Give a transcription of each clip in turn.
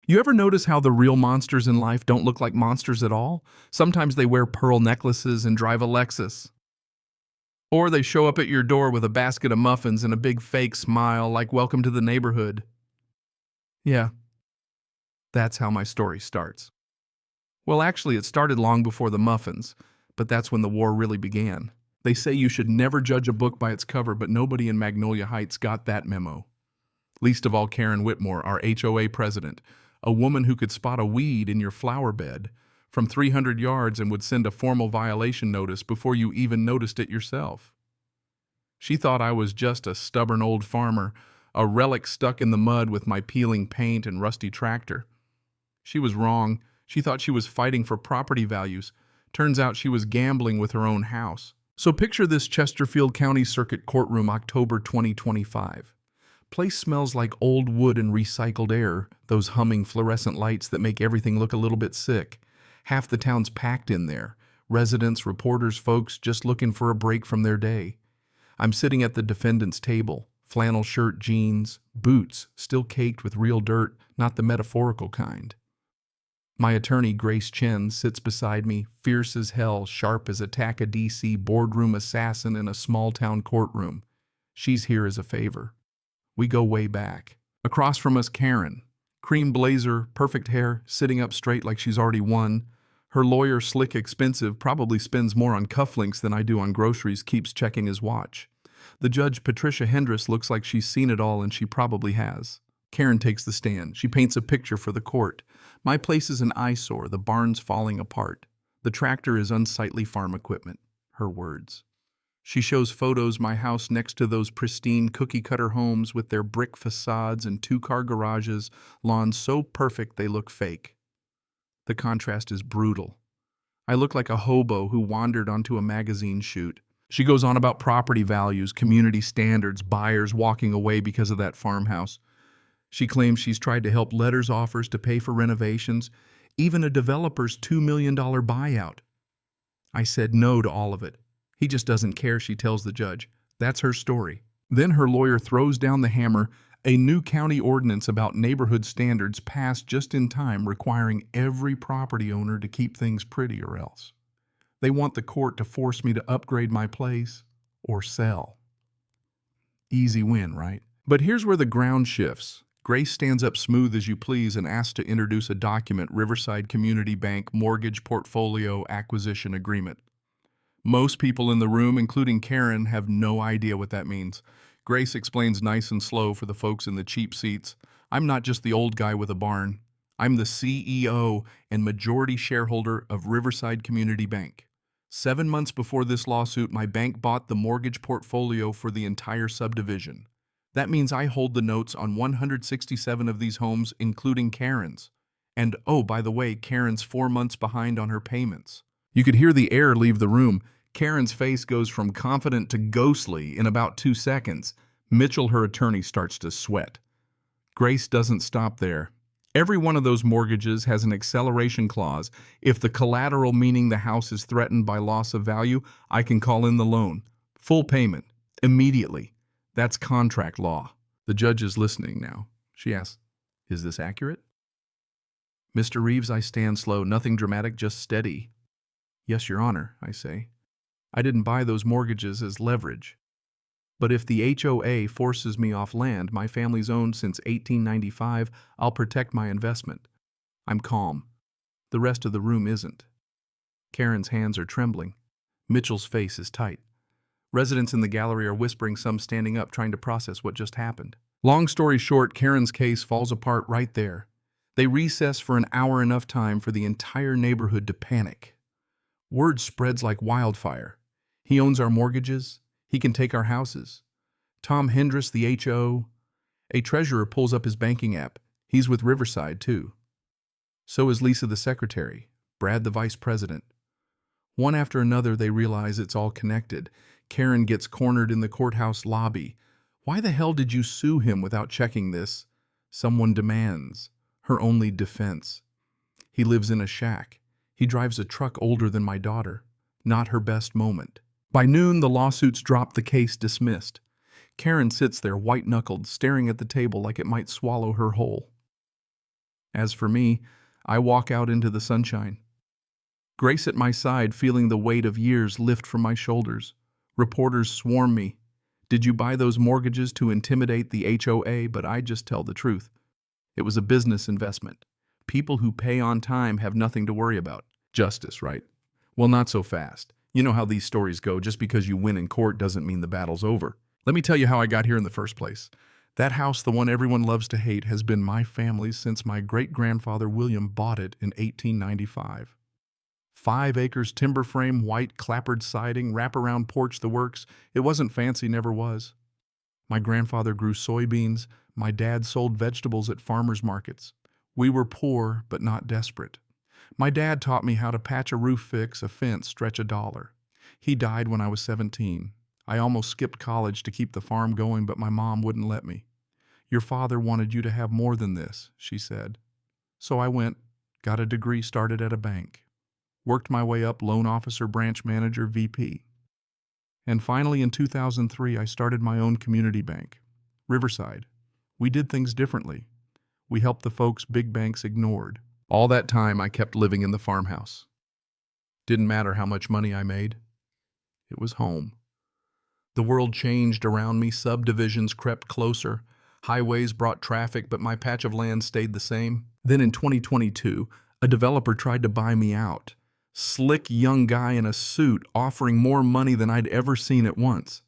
You ever notice how the real monsters in life don't look like monsters at all? Sometimes they wear pearl necklaces and drive a Lexus. Or they show up at your door with a basket of muffins and a big fake smile like welcome to the neighborhood. Yeah, that's how my story starts. Well, actually, it started long before the muffins, but that's when the war really began. They say you should never judge a book by its cover, but nobody in Magnolia Heights got that memo. Least of all Karen Whitmore, our HOA president, a woman who could spot a weed in your flower bed from 300 yards and would send a formal violation notice before you even noticed it yourself. She thought I was just a stubborn old farmer, a relic stuck in the mud with my peeling paint and rusty tractor. She was wrong. She thought she was fighting for property values. Turns out she was gambling with her own house. So picture this Chesterfield County Circuit Courtroom, October 2025. Place smells like old wood and recycled air, those humming fluorescent lights that make everything look a little bit sick. Half the town's packed in there. Residents, reporters, folks just looking for a break from their day. I'm sitting at the defendant's table. Flannel shirt, jeans, boots, still caked with real dirt, not the metaphorical kind. My attorney, Grace Chen, sits beside me, fierce as hell, sharp as a Taka DC boardroom assassin in a small-town courtroom. She's here as a favor. We go way back. Across from us, Karen. Cream blazer, perfect hair, sitting up straight like she's already won. Her lawyer, slick, expensive, probably spends more on cufflinks than I do on groceries, keeps checking his watch. The judge, Patricia Hendress, looks like she's seen it all, and she probably has. Karen takes the stand. She paints a picture for the court. My place is an eyesore, the barn's falling apart. The tractor is unsightly farm equipment. Her words. She shows photos my house next to those pristine cookie-cutter homes with their brick facades and two-car garages, lawns so perfect they look fake. The contrast is brutal. I look like a hobo who wandered onto a magazine shoot. She goes on about property values, community standards, buyers walking away because of that farmhouse. She claims she's tried to help letters offers to pay for renovations, even a developer's $2 million buyout. I said no to all of it. He just doesn't care, she tells the judge. That's her story. Then her lawyer throws down the hammer, a new county ordinance about neighborhood standards passed just in time requiring every property owner to keep things pretty or else. They want the court to force me to upgrade my place or sell. Easy win, right? But here's where the ground shifts. Grace stands up smooth as you please and asks to introduce a document, Riverside Community Bank Mortgage Portfolio Acquisition Agreement. Most people in the room, including Karen, have no idea what that means. Grace explains nice and slow for the folks in the cheap seats. I'm not just the old guy with a barn. I'm the CEO and majority shareholder of Riverside Community Bank. 7 months before this lawsuit, my bank bought the mortgage portfolio for the entire subdivision. That means I hold the notes on 167 of these homes, including Karen's. And oh, by the way, Karen's 4 months behind on her payments. You could hear the air leave the room. Karen's face goes from confident to ghostly in about 2 seconds. Mitchell, her attorney, starts to sweat. Grace doesn't stop there. Every one of those mortgages has an acceleration clause. If the collateral, meaning the house, is threatened by loss of value, I can call in the loan. Full payment. Immediately. That's contract law. The judge is listening now. She asks, "Is this accurate?" "Mr. Reeves," I stand slow. Nothing dramatic, just steady. "Yes, Your Honor," I say. "I didn't buy those mortgages as leverage. But if the HOA forces me off land my family's owned since 1895, I'll protect my investment." I'm calm. The rest of the room isn't. Karen's hands are trembling. Mitchell's face is tight. Residents in the gallery are whispering, some standing up, trying to process what just happened. Long story short, Karen's case falls apart right there. They recess for an hour, enough time for the entire neighborhood to panic. Word spreads like wildfire. He owns our mortgages. He can take our houses. Tom Hendress, the HO. A treasurer pulls up his banking app. He's with Riverside, too. So is Lisa, the secretary. Brad, the vice president. One after another, they realize it's all connected. Karen gets cornered in the courthouse lobby. "Why the hell did you sue him without checking this?" Someone demands. Her only defense. "He lives in a shack. He drives a truck older than my daughter." Not her best moment. By noon, the lawsuits drop, the case dismissed. Karen sits there white-knuckled, staring at the table like it might swallow her whole. As for me, I walk out into the sunshine. Grace at my side, feeling the weight of years lift from my shoulders. Reporters swarm me. Did you buy those mortgages to intimidate the HOA? But I just tell the truth. It was a business investment. People who pay on time have nothing to worry about. Justice, right? Well, not so fast. You know how these stories go. Just because you win in court doesn't mean the battle's over. Let me tell you how I got here in the first place. That house, the one everyone loves to hate, has been my family's since my great-grandfather William bought it in 1895. 5 acres, timber frame, white clapboard siding, wraparound porch, the works. It wasn't fancy, never was. My grandfather grew soybeans. My dad sold vegetables at farmers markets. We were poor, but not desperate. My dad taught me how to patch a roof, fix a fence, stretch a dollar. He died when I was 17. I almost skipped college to keep the farm going, but my mom wouldn't let me. Your father wanted you to have more than this, she said. So I went, got a degree, started at a bank. Worked my way up, loan officer, branch manager, VP. And finally in 2003, I started my own community bank, Riverside. We did things differently. We helped the folks big banks ignored. All that time, I kept living in the farmhouse. Didn't matter how much money I made. It was home. The world changed around me. Subdivisions crept closer. Highways brought traffic, but my patch of land stayed the same. Then in 2022, a developer tried to buy me out. Slick young guy in a suit offering more money than I'd ever seen at once.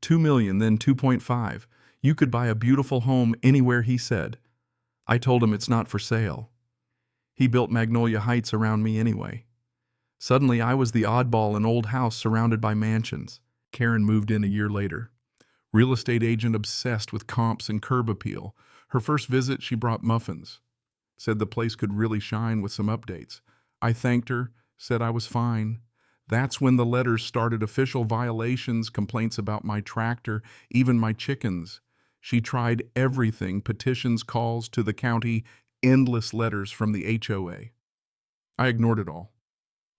$2 million, then 2.5. You could buy a beautiful home anywhere, he said. I told him it's not for sale. He built Magnolia Heights around me anyway. Suddenly, I was the oddball in an old house surrounded by mansions. Karen moved in a year later. Real estate agent obsessed with comps and curb appeal. Her first visit, she brought muffins. Said the place could really shine with some updates. I thanked her, said I was fine. That's when the letters started. Official violations, complaints about my tractor, even my chickens. She tried everything, petitions, calls to the county, endless letters from the HOA. I ignored it all.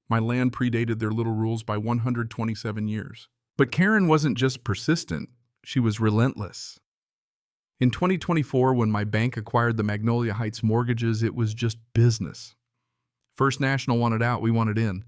My land predated their little rules by 127 years. But Karen wasn't just persistent, she was relentless. In 2024, when my bank acquired the Magnolia Heights mortgages, it was just business. First National wanted out, we wanted in.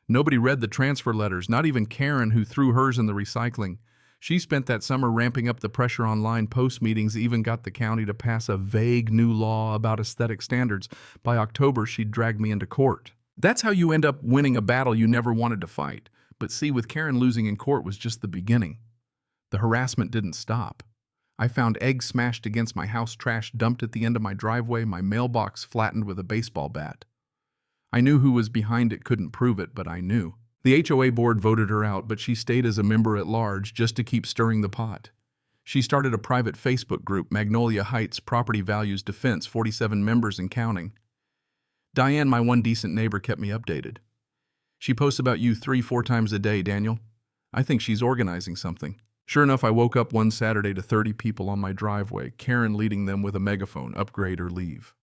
Nobody read the transfer letters, not even Karen, who threw hers in the recycling. She spent that summer ramping up the pressure online. Post meetings, even got the county to pass a vague new law about aesthetic standards. By October, she'd dragged me into court. That's how you end up winning a battle you never wanted to fight. But see, with Karen, losing in court was just the beginning. The harassment didn't stop. I found eggs smashed against my house, trash dumped at the end of my driveway, my mailbox flattened with a baseball bat. I knew who was behind it, couldn't prove it, but I knew. The HOA board voted her out, but she stayed as a member at large just to keep stirring the pot. She started a private Facebook group, Magnolia Heights Property Values Defense, 47 members and counting. Diane, my one decent neighbor, kept me updated. She posts about you 3-4 times a day, Daniel. I think she's organizing something. Sure enough, I woke up one Saturday to 30 people on my driveway, Karen leading them with a megaphone, upgrade or leave.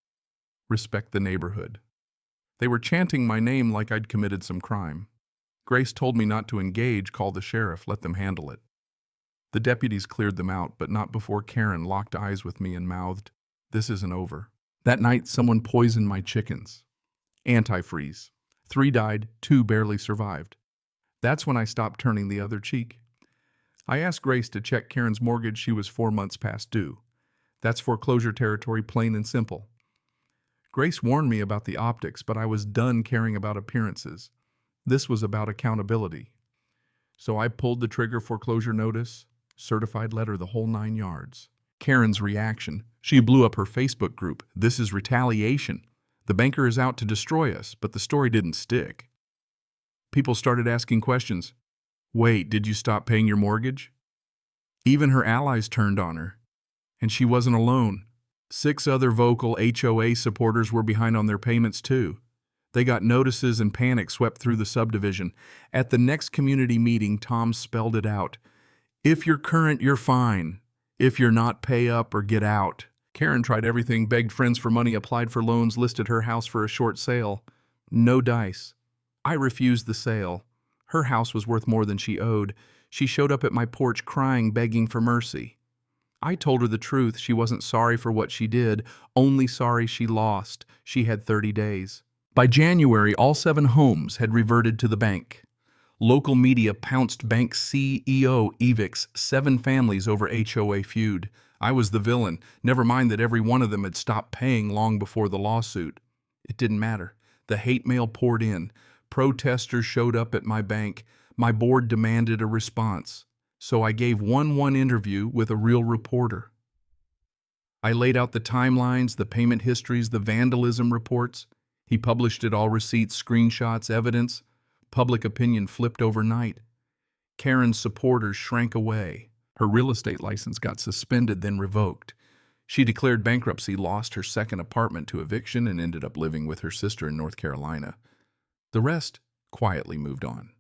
Respect the neighborhood. They were chanting my name like I'd committed some crime. Grace told me not to engage, call the sheriff, let them handle it. The deputies cleared them out, but not before Karen locked eyes with me and mouthed, "This isn't over." That night, someone poisoned my chickens. Antifreeze. 3 died, 2 barely survived. That's when I stopped turning the other cheek. I asked Grace to check Karen's mortgage. She was 4 months past due. That's foreclosure territory, plain and simple. Grace warned me about the optics, but I was done caring about appearances. This was about accountability. So I pulled the trigger, foreclosure notice, certified letter, the whole 9 yards. Karen's reaction. She blew up her Facebook group. This is retaliation. The banker is out to destroy us, but the story didn't stick. People started asking questions. Wait, did you stop paying your mortgage? Even her allies turned on her. And she wasn't alone. 6 other vocal HOA supporters were behind on their payments too. They got notices and panic swept through the subdivision. At the next community meeting, Tom spelled it out. If you're current, you're fine. If you're not, pay up or get out. Karen tried everything, begged friends for money, applied for loans, listed her house for a short sale. No dice. I refused the sale. Her house was worth more than she owed. She showed up at my porch crying, begging for mercy. I told her the truth. She wasn't sorry for what she did, only sorry she lost. She had 30 days. By January, all 7 homes had reverted to the bank. Local media pounced bank CEO evicts 7 families over HOA feud. I was the villain. Never mind that every one of them had stopped paying long before the lawsuit. It didn't matter. The hate mail poured in. Protesters showed up at my bank. My board demanded a response. So I gave one interview with a real reporter. I laid out the timelines, the payment histories, the vandalism reports. He published it all: receipts, screenshots, evidence. Public opinion flipped overnight. Karen's supporters shrank away. Her real estate license got suspended, then revoked. She declared bankruptcy, lost her second apartment to eviction, and ended up living with her sister in North Carolina. The rest quietly moved on.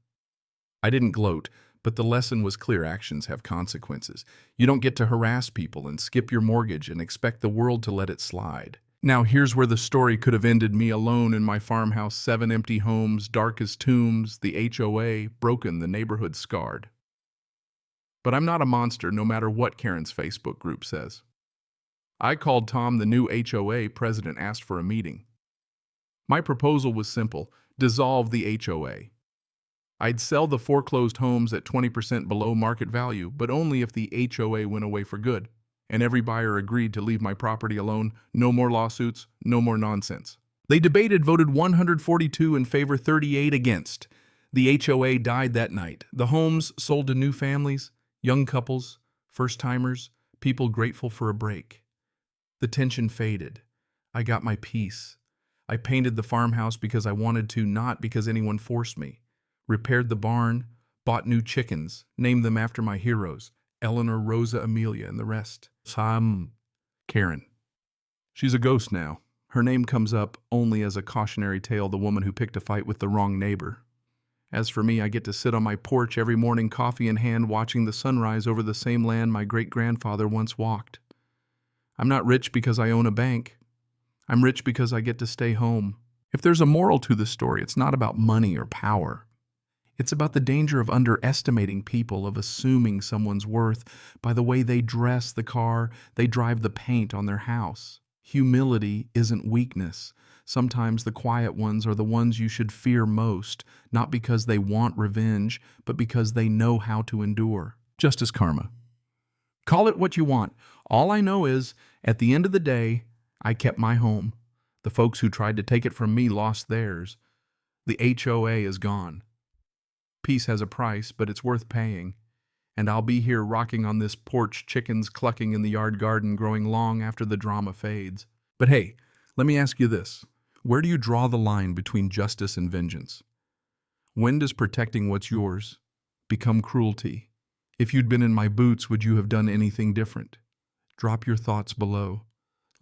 I didn't gloat, but the lesson was clear: actions have consequences. You don't get to harass people and skip your mortgage and expect the world to let it slide. Now here's where the story could have ended: me alone in my farmhouse, 7 empty homes, dark as tombs, the HOA broken, the neighborhood scarred. But I'm not a monster, no matter what Karen's Facebook group says. I called Tom, the new HOA president, asked for a meeting. My proposal was simple: dissolve the HOA. I'd sell the foreclosed homes at 20% below market value, but only if the HOA went away for good, and every buyer agreed to leave my property alone. No more lawsuits, no more nonsense. They debated, voted 142 in favor, 38 against. The HOA died that night. The homes sold to new families, young couples, first-timers, people grateful for a break. The tension faded. I got my peace. I painted the farmhouse because I wanted to, not because anyone forced me. Repaired the barn, bought new chickens, named them after my heroes: Eleanor, Rosa, Amelia, and the rest. Karen. She's a ghost now. Her name comes up only as a cautionary tale: the woman who picked a fight with the wrong neighbor. As for me, I get to sit on my porch every morning, coffee in hand, watching the sunrise over the same land my great-grandfather once walked. I'm not rich because I own a bank. I'm rich because I get to stay home. If there's a moral to the story, it's not about money or power. It's about the danger of underestimating people, of assuming someone's worth by the way they dress, the car they drive, the paint on their house. Humility isn't weakness. Sometimes the quiet ones are the ones you should fear most, not because they want revenge, but because they know how to endure. Justice karma. Call it what you want. All I know is, at the end of the day, I kept my home. The folks who tried to take it from me lost theirs. The HOA is gone. Peace has a price, but it's worth paying. And I'll be here rocking on this porch, chickens clucking in the yard garden, growing long after the drama fades. But hey, let me ask you this. Where do you draw the line between justice and vengeance? When does protecting what's yours become cruelty? If you'd been in my boots, would you have done anything different? Drop your thoughts below.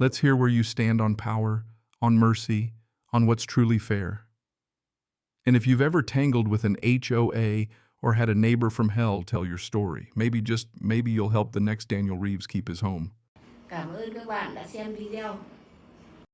Let's hear where you stand on power, on mercy, on what's truly fair. And if you've ever tangled with an HOA or had a neighbor from hell, tell your story. Maybe you'll help the next Daniel Reeves keep his home. Cảm ơn các bạn đã xem video.